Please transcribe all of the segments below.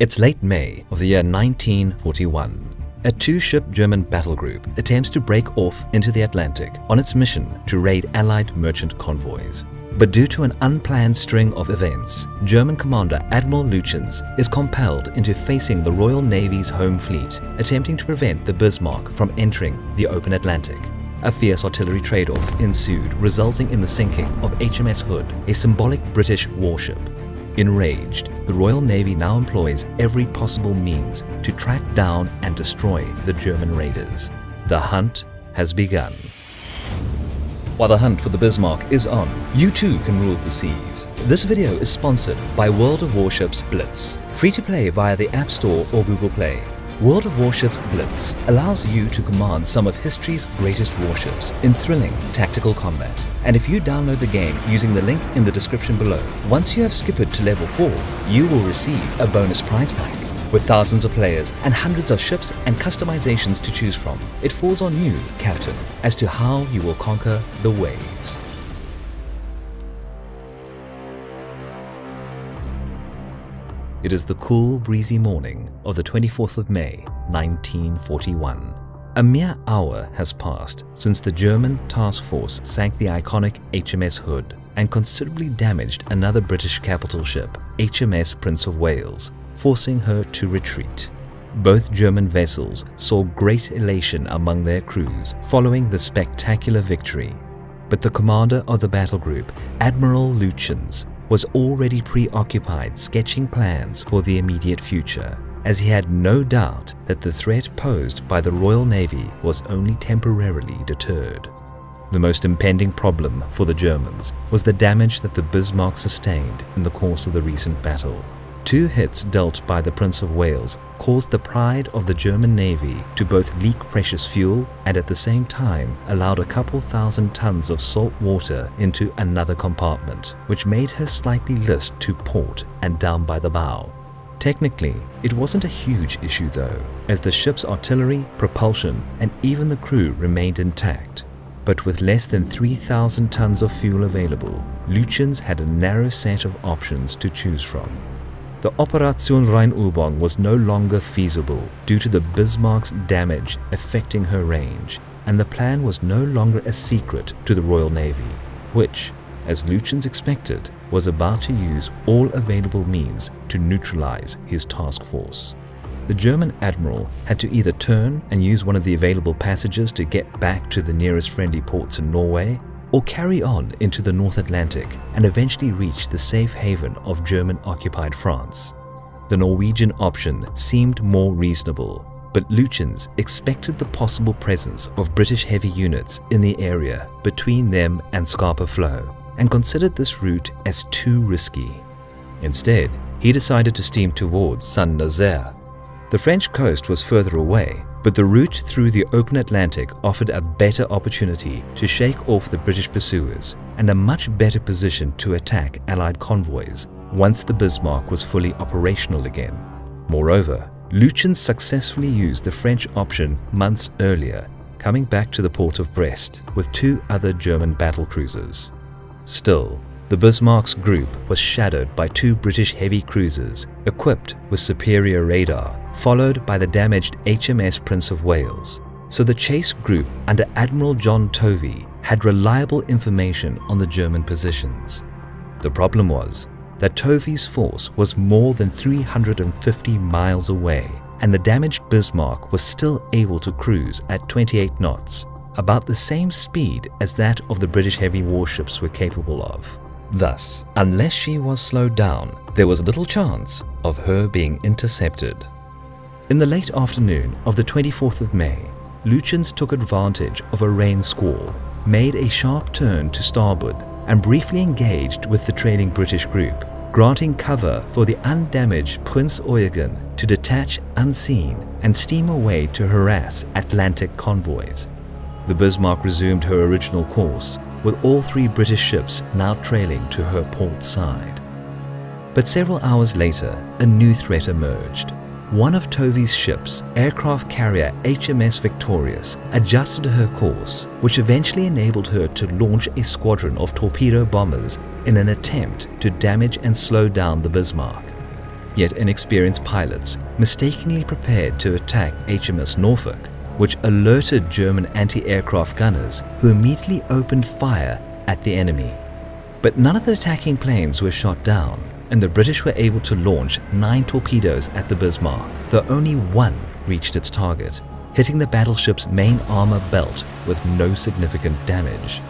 It's late May of the year 1941. A two-ship German battle group attempts to break off into the Atlantic on its mission to raid Allied merchant convoys. But due to an unplanned string of events, German commander Admiral Lütjens is compelled into facing the Royal Navy's home fleet, attempting to prevent the Bismarck from entering the open Atlantic. A fierce artillery trade-off ensued, resulting in the sinking of HMS Hood, a symbolic British warship. Enraged, the Royal Navy now employs every possible means to track down and destroy the German raiders. The hunt has begun. While the hunt for the Bismarck is on, you too can rule the seas. This video is sponsored by World of Warships Blitz. Free to play via the App Store or Google Play. World of Warships Blitz allows you to command some of history's greatest warships in thrilling tactical combat. And if you download the game using the link in the description below, once you have skippered to level 4, you will receive a bonus prize pack. With thousands of players and hundreds of ships and customizations to choose from, it falls on you, Captain, as to how you will conquer the waves. It is the cool, breezy morning of the 24th of May, 1941. A mere hour has passed since the German task force sank the iconic HMS Hood and considerably damaged another British capital ship, HMS Prince of Wales, forcing her to retreat. Both German vessels saw great elation among their crews following the spectacular victory. But the commander of the battle group, Admiral Lütjens, was already preoccupied sketching plans for the immediate future, as he had no doubt that the threat posed by the Royal Navy was only temporarily deterred. The most impending problem for the Germans was the damage that the Bismarck sustained in the course of the recent battle. 2 hits dealt by the Prince of Wales caused the pride of the German Navy to both leak precious fuel and at the same time allowed a couple thousand tons of salt water into another compartment, which made her slightly list to port and down by the bow. Technically, it wasn't a huge issue though, as the ship's artillery, propulsion, and even the crew remained intact. But with less than 3,000 tons of fuel available, Lütjens had a narrow set of options to choose from. The Operation Rheinübung was no longer feasible due to the Bismarck's damage affecting her range, and the plan was no longer a secret to the Royal Navy, which, as Lütjens expected, was about to use all available means to neutralize his task force. The German admiral had to either turn and use one of the available passages to get back to the nearest friendly ports in Norway, or carry on into the North Atlantic and eventually reach the safe haven of German-occupied France. The Norwegian option seemed more reasonable, but Lütjens expected the possible presence of British heavy units in the area between them and Scapa Flow, and considered this route as too risky. Instead, he decided to steam towards Saint-Nazaire. The French coast was further away, but the route through the open Atlantic offered a better opportunity to shake off the British pursuers and a much better position to attack Allied convoys once the Bismarck was fully operational again. Moreover, Lütjens successfully used the French option months earlier, coming back to the port of Brest with 2 other German battle cruisers. Still, the Bismarck's group was shadowed by 2 British heavy cruisers equipped with superior radar, followed by the damaged HMS Prince of Wales. So the chase group under Admiral John Tovey had reliable information on the German positions. The problem was that Tovey's force was more than 350 miles away, and the damaged Bismarck was still able to cruise at 28 knots, about the same speed as that of the British heavy warships were capable of. Thus, unless she was slowed down, there was little chance of her being intercepted. In the late afternoon of the 24th of May, Lütjens took advantage of a rain squall, made a sharp turn to starboard, and briefly engaged with the trailing British group, granting cover for the undamaged Prinz Eugen to detach unseen and steam away to harass Atlantic convoys. The Bismarck resumed her original course, with all 3 British ships now trailing to her port side. But several hours later, a new threat emerged. One of Tovey's ships, aircraft carrier HMS Victorious, adjusted her course, which eventually enabled her to launch a squadron of torpedo bombers in an attempt to damage and slow down the Bismarck. yet inexperienced pilots mistakenly prepared to attack HMS Norfolk, which alerted German anti-aircraft gunners who immediately opened fire at the enemy. But none of the attacking planes were shot down, and the British were able to launch 9 torpedoes at the Bismarck, though only one reached its target, hitting the battleship's main armor belt with no significant damage.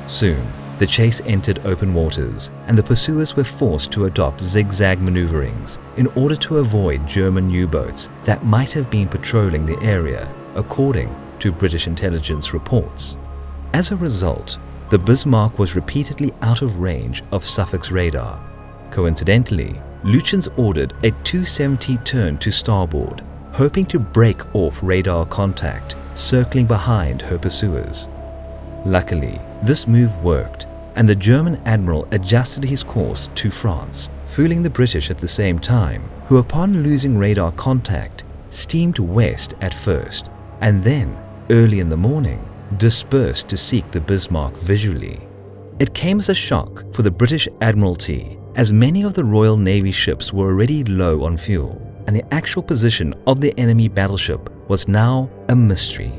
Soon, the chase entered open waters, and the pursuers were forced to adopt zigzag maneuverings in order to avoid German U-boats that might have been patrolling the area, according to British intelligence reports. As a result, the Bismarck was repeatedly out of range of Suffolk's radar. Coincidentally, Lütjens ordered a 270 turn to starboard, hoping to break off radar contact, circling behind her pursuers. Luckily, this move worked, and the German admiral adjusted his course to France, fooling the British at the same time, who upon losing radar contact, steamed west at first, and then, early in the morning, dispersed to seek the Bismarck visually. It came as a shock for the British Admiralty, as many of the Royal Navy ships were already low on fuel, and the actual position of the enemy battleship was now a mystery.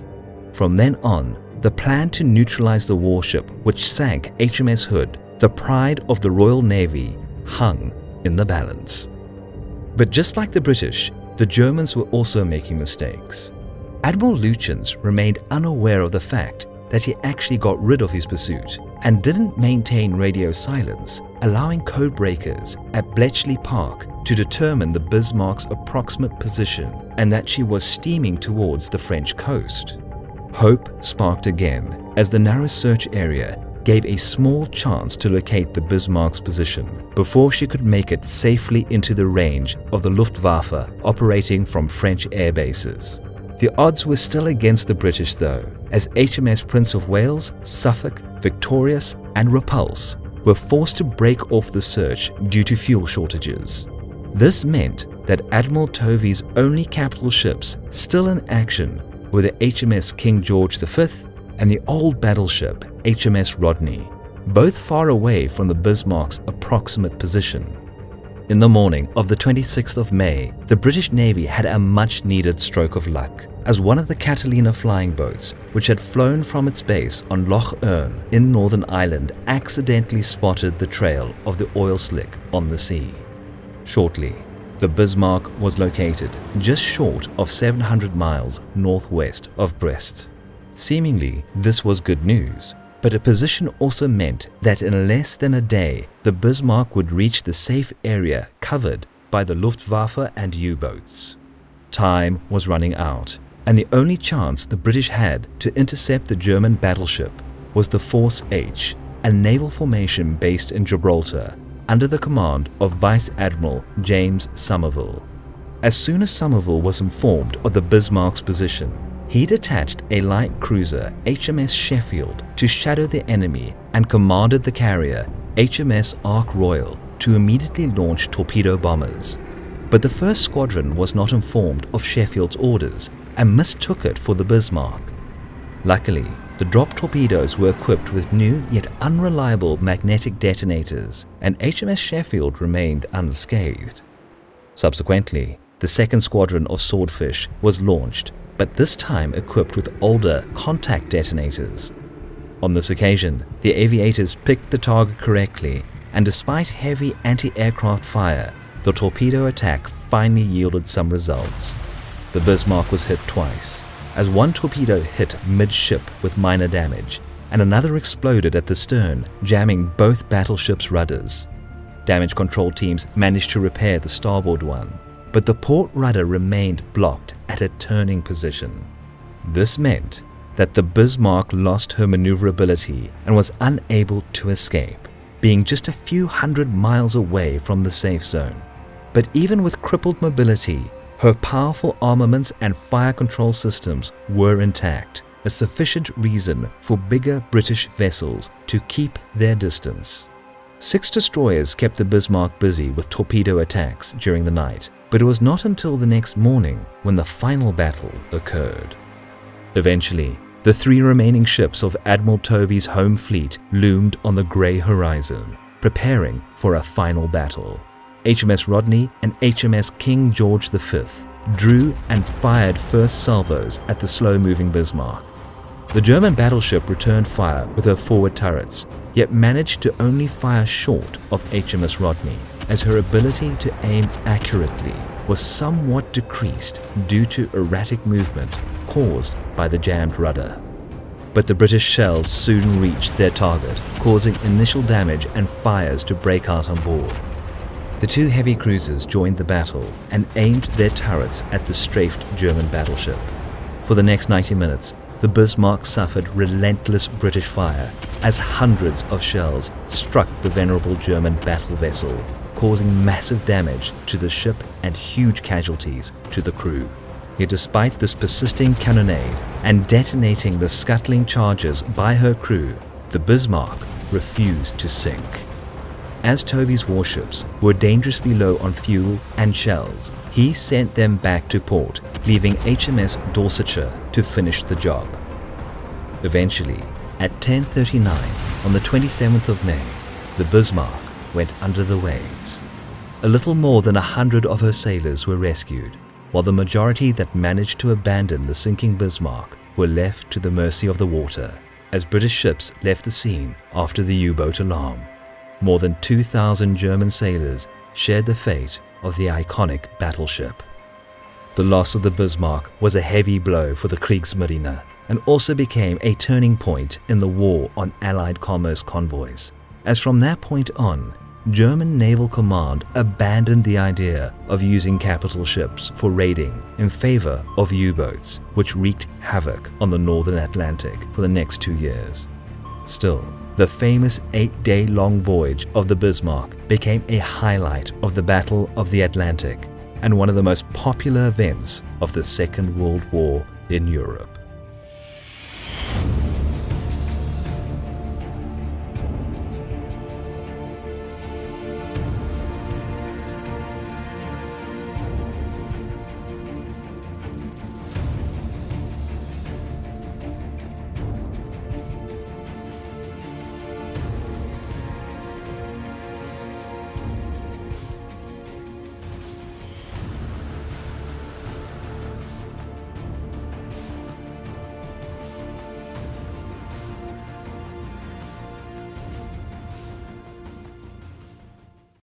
From then on, the plan to neutralize the warship which sank HMS Hood, the pride of the Royal Navy, hung in the balance. But just like the British, the Germans were also making mistakes. Admiral Lütjens remained unaware of the fact that he actually got rid of his pursuit and didn't maintain radio silence, allowing code breakers at Bletchley Park to determine the Bismarck's approximate position and that she was steaming towards the French coast. Hope sparked again as the narrow search area gave a small chance to locate the Bismarck's position before she could make it safely into the range of the Luftwaffe operating from French air bases. The odds were still against the British though, as HMS Prince of Wales, Suffolk, Victorious and Repulse were forced to break off the search due to fuel shortages. This meant that Admiral Tovey's only capital ships still in action were the HMS King George V and the old battleship HMS Rodney, both far away from the Bismarck's approximate position. In the morning of the 26th of May, the British Navy had a much-needed stroke of luck, as one of the Catalina flying boats, which had flown from its base on Loch Earn in Northern Ireland, accidentally spotted the trail of the oil slick on the sea. Shortly, the Bismarck was located just short of 700 miles northwest of Brest. Seemingly, this was good news, but a position also meant that in less than a day, the Bismarck would reach the safe area covered by the Luftwaffe and U-boats. Time was running out, and the only chance the British had to intercept the German battleship was the Force H, a naval formation based in Gibraltar, under the command of Vice Admiral James Somerville. As soon as Somerville was informed of the Bismarck's position, he detached a light cruiser HMS Sheffield to shadow the enemy and commanded the carrier HMS Ark Royal to immediately launch torpedo bombers. But the first squadron was not informed of Sheffield's orders and mistook it for the Bismarck. Luckily, the drop torpedoes were equipped with new yet unreliable magnetic detonators, and HMS Sheffield remained unscathed. Subsequently, the second squadron of Swordfish was launched, but this time equipped with older contact detonators. On this occasion, the aviators picked the target correctly, and despite heavy anti-aircraft fire, the torpedo attack finally yielded some results. The Bismarck was hit twice, as one torpedo hit mid-ship with minor damage, and another exploded at the stern, jamming both battleships' rudders. Damage control teams managed to repair the starboard one, but the port rudder remained blocked at a turning position. This meant that the Bismarck lost her maneuverability and was unable to escape, being just a few hundred miles away from the safe zone. But even with crippled mobility, her powerful armaments and fire control systems were intact, a sufficient reason for bigger British vessels to keep their distance. 6 destroyers kept the Bismarck busy with torpedo attacks during the night, but it was not until the next morning when the final battle occurred. Eventually, the 3 remaining ships of Admiral Tovey's home fleet loomed on the grey horizon, preparing for a final battle. HMS Rodney and HMS King George V drew and fired first salvos at the slow-moving Bismarck. The German battleship returned fire with her forward turrets, yet managed to only fire short of HMS Rodney, as her ability to aim accurately was somewhat decreased due to erratic movement caused by the jammed rudder. But the British shells soon reached their target, causing initial damage and fires to break out on board. The two heavy cruisers joined the battle and aimed their turrets at the strafed German battleship. For the next 90 minutes, the Bismarck suffered relentless British fire as hundreds of shells struck the venerable German battle vessel, causing massive damage to the ship and huge casualties to the crew. Yet despite this persisting cannonade and detonating the scuttling charges by her crew, the Bismarck refused to sink. As Tovey's warships were dangerously low on fuel and shells, he sent them back to port, leaving HMS Dorsetshire to finish the job. Eventually, at 10:39 on the 27th of May, the Bismarck went under the waves. A little more than 100 of her sailors were rescued, while the majority that managed to abandon the sinking Bismarck were left to the mercy of the water, as British ships left the scene after the U-boat alarm. More than 2,000 German sailors shared the fate of the iconic battleship. The loss of the Bismarck was a heavy blow for the Kriegsmarine and also became a turning point in the war on Allied commerce convoys, as from that point on, German Naval Command abandoned the idea of using capital ships for raiding in favor of U-boats, which wreaked havoc on the northern Atlantic for the next 2 years. Still, the famous 8-day-long voyage of the Bismarck became a highlight of the Battle of the Atlantic and one of the most popular events of the Second World War in Europe.